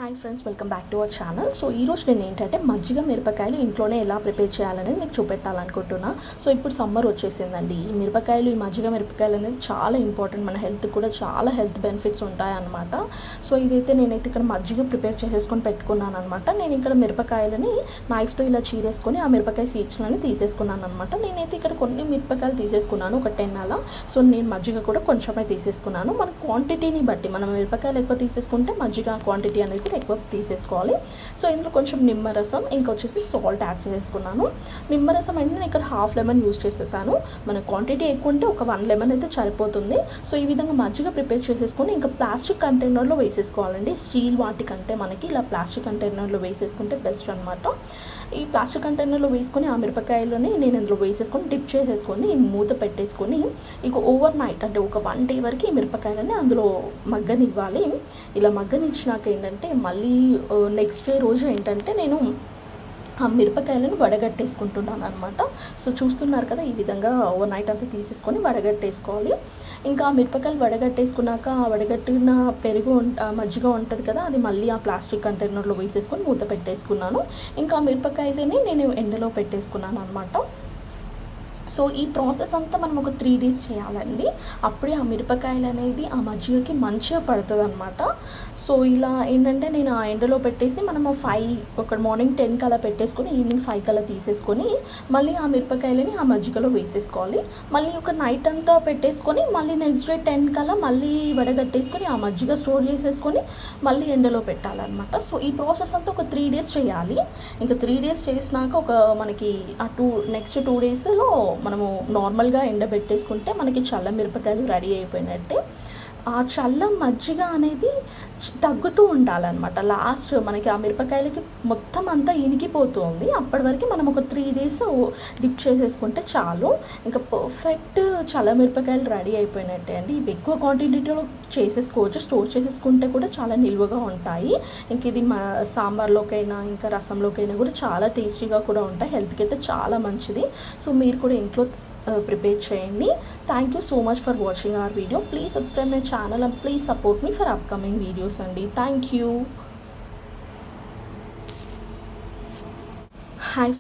Hi friends, welcome back to our channel. So ఈరోజు నేను ఏంటంటే మజ్జిగ మిరపకాయలు ఇంట్లోనే ఎలా ప్రిపేర్ చేయాలనేది మీకు చూపెట్టాలనుకుంటున్నా. సో ఇప్పుడు సమ్మర్ వచ్చేసిందండి. ఈ మిరపకాయలు, ఈ మజ్జిగ మిరపకాయలు అనేది చాలా ఇంపార్టెంట్. మన హెల్త్ కూడా చాలా హెల్త్ బెనిఫిట్స్ ఉంటాయన్నమాట. సో నేనైతే ఇక్కడ మజ్జిగ ప్రిపేర్ చేసేసుకొని పెట్టుకున్నాను అనమాట. నేను ఇక్కడ మిరపకాయలని నైఫ్తో ఇలా చీరేసుకొని ఆ మిరపకాయ సీడ్స్లని తీసేసుకున్నాను అనమాట. నేనైతే ఇక్కడ కొన్ని మిరపకాయలు తీసేసుకున్నాను, ఒక 10 అలా. సో నేను మజ్జిగ కూడా కొంచెమే తీసేసుకున్నాను. మన క్వాంటిటీని బట్టి మనం మిరపకాయలు ఎక్కువ తీసేసుకుంటే మజ్జిగ క్వాంటిటీ అనేది కూడా ఎక్కువ తీసేసుకోవాలి. సో ఇందులో కొంచెం నిమ్మరసం, ఇంకొచ్చేసి సాల్ట్ యాడ్ చేసుకున్నాను. నిమ్మరసం అంటే నేను ఇక్కడ హాఫ్ లెమన్ యూజ్ చేసేసాను. మన క్వాంటిటీ ఎక్కువ ఉంటే ఒక 1 లెమన్ అయితే సరిపోతుంది. సో ఈ విధంగా మజ్జిగ ప్రిపేర్ చేసేసుకొని ఇంకా ప్లాస్టిక్ కంటైనర్లో వేసేసుకోవాలండి. స్టీల్ వాటికంటే మనకి ఇలా ప్లాస్టిక్ కంటైనర్లో వేసేసుకుంటే బెస్ట్ అనమాట. ఈ ప్లాస్టిక్ కంటైనర్లో వేసుకొని ఆ మిరపకాయలని నేను ఇందులో వేసేసుకొని డిప్ చేసేసుకొని మూత పెట్టేసుకొని ఇక ఓవర్ నైట్ అంటే ఒక 1 డే వరకు ఈ మిరపకాయలని అందులో మగ్గనివ్వాలి. ఇలా మగ్గనిచ్చినాక ఏంటంటే మళ్ళీ నెక్స్ట్ డే రోజు ఏంటంటే నేను ఆ మిరపకాయలను వడగట్టేసుకుంటున్నాను అనమాట. సో చూస్తున్నారు కదా, ఈ విధంగా ఓవర్ నైట్ అంతా తీసేసుకొని వడగట్టేసుకోవాలి. ఇంకా ఆ మిరపకాయలు వడగట్టేసుకున్నాక ఆ వడగట్టిన మజ్జిగ ఉంటుంది కదా, అది మళ్ళీ ఆ ప్లాస్టిక్ కంటైనర్లో వేసేసుకొని మూత పెట్టేసుకున్నాను. ఇంకా ఆ మిరపకాయలని నేను ఎండలో పెట్టేసుకున్నాను అనమాట. సో ఈ ప్రాసెస్ అంతా మనం ఒక 3 డేస్ చేయాలండి. అప్పుడే ఆ మిరపకాయలు అనేది ఆ మజ్జిగకి మంచిగా పడుతుంది అనమాట. సో ఇలా ఏంటంటే నేను ఆ ఎండలో పెట్టేసి మనము ఒక మార్నింగ్ 10 కలా పెట్టేసుకొని ఈవినింగ్ 5 కలా తీసేసుకొని మళ్ళీ ఆ మిరపకాయలని ఆ మజ్జిగలో వేసేసుకోవాలి. మళ్ళీ ఒక నైట్ అంతా పెట్టేసుకొని మళ్ళీ నెక్స్ట్ డే 10 కలా మళ్ళీ వడగట్టేసుకొని ఆ మజ్జిగ స్టోర్ చేసేసుకొని మళ్ళీ ఎండలో పెట్టాలన్నమాట. సో ఈ ప్రాసెస్ అంతా ఒక 3 డేస్ చేయాలి. ఇంకా 3 డేస్ చేసినాక మనకి ఆ నెక్స్ట్ 2 డేస్లో మనము నార్మల్గా ఎండబెట్టేసుకుంటే మనకి చల్ల మిరపకాయలు రెడీ అయిపోయినట్టే. ఆ చల్ల మజ్జిగ అనేది తగ్గుతూ ఉండాలన్నమాట. లాస్ట్ మనకి ఆ మిరపకాయలకి మొత్తం అంతా ఇనికిపోతుంది. అప్పటి వరకు మనం ఒక 3 డేస్ డిప్ చేసేసుకుంటే చాలు. ఇంకా పర్ఫెక్ట్ చల్ల మిరపకాయలు రెడీ అయిపోయినట్టే అండి. ఇవి ఎక్కువ క్వాంటిటీలో చేసేసుకోవచ్చు, స్టోర్ చేసేసుకుంటే కూడా చాలా నిల్వగా ఉంటాయి. ఇంక ఇది సాంబార్లోకైనా ఇంకా రసంలోకైనా కూడా చాలా టేస్టీగా కూడా ఉంటాయి. హెల్త్కి అయితే చాలా మంచిది. సో మీరు కూడా ఇంట్లో ప్రిపేర్ చేయండి. Thank you so much for watching our video. Please subscribe my channel and please support me for upcoming videos అండి. Thank you. హాయ్.